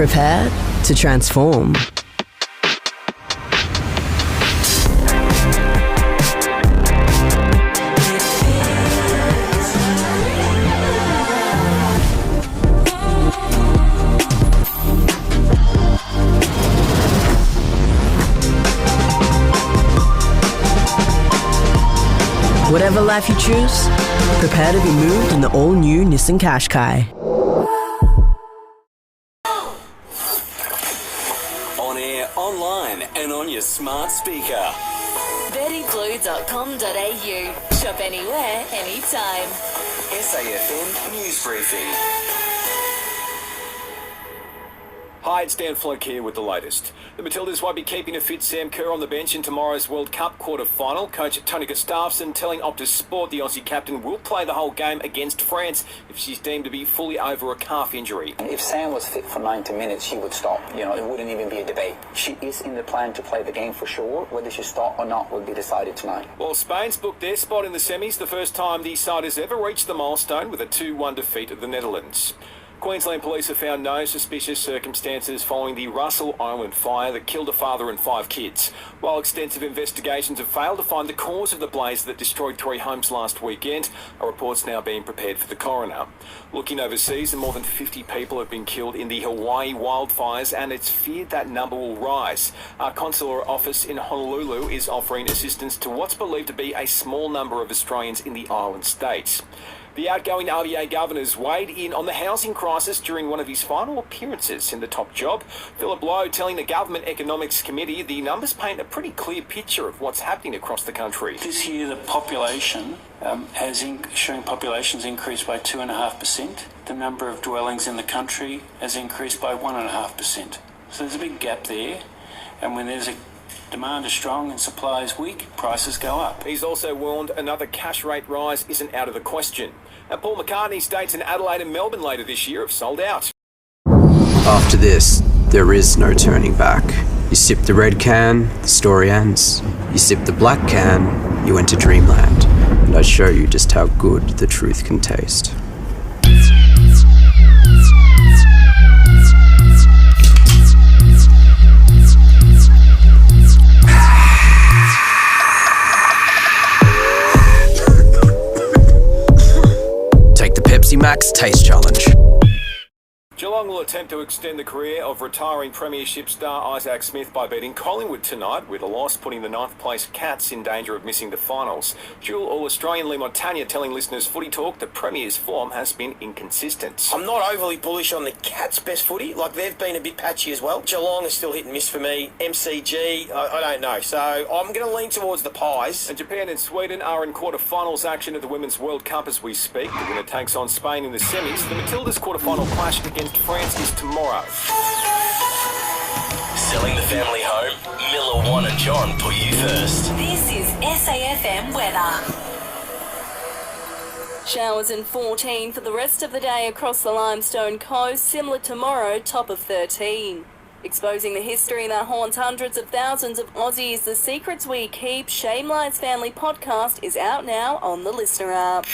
Prepare to transform. Whatever life you choose, prepare to be moved in the all-new Nissan Qashqai. On air, online and on your smart speaker. bettingblue.com.au. Shop anywhere, anytime. SAFM News Briefing. Hi, it's Dan Flake here with the latest. The Matildas won't be keeping a fit Sam Kerr on the bench in tomorrow's World Cup quarter-final. Coach Tony Gustafsson telling Optus Sport the Aussie captain will play the whole game against France if she's deemed to be fully over a calf injury. If Sam was fit for 90 minutes, she would stop. It wouldn't even be a debate. She is in the plan to play the game for sure. Whether she start or not will be decided tonight. Well, Spain's booked their spot in the semis, the first time the side has ever reached the milestone with a 2-1 defeat of the Netherlands. Queensland police have found no suspicious circumstances following the Russell Island fire that killed a father and 5 kids. While extensive investigations have failed to find the cause of the blaze that destroyed 3 homes last weekend, a report's now being prepared for the coroner. Looking overseas, more than 50 people have been killed in the Hawaii wildfires, and it's feared that number will rise. Our consular office in Honolulu is offering assistance to what's believed to be a small number of Australians in the island states. The outgoing RBA governor's weighed in on the housing crisis during one of his final appearances in the top job. Philip Lowe telling the Government Economics Committee the numbers paint a pretty clear picture of what's happening across the country. This year the population showing populations increased by 2.5%. The number of dwellings in the country has increased by 1.5%. So there's a big gap there, and when there's a demand is strong and supply is weak, prices go up. He's also warned another cash rate rise isn't out of the question. And Paul McCartney's dates in Adelaide and Melbourne later this year have sold out. After this, there is no turning back. You sip the red can, the story ends. You sip the black can, you enter dreamland. And I show you just how good the truth can taste. Max Taste Challenge. Geelong will attempt to extend the career of retiring premiership star Isaac Smith by beating Collingwood tonight, with a loss putting the 9th place Cats in danger of missing the finals. Dual All-Australian Lee Montagna telling listeners Footy Talk the Premier's form has been inconsistent. I'm not overly bullish on the Cats' best footy. They've been a bit patchy as well. Geelong is still hit and miss for me. MCG, I don't know. So I'm going to lean towards the Pies. And Japan and Sweden are in quarter-finals action of the Women's World Cup as we speak. The winner takes on Spain in the semis. The Matildas' quarter-final clash against France is tomorrow. Selling the family home? Miller, Juan and John put you first. This is SAFM weather. Showers and 14 for the rest of the day across the Limestone coast, similar tomorrow, top of 13. Exposing the history that haunts hundreds of thousands of Aussies, The Secrets We Keep, Shame Lies Family podcast is out now on the Listener app.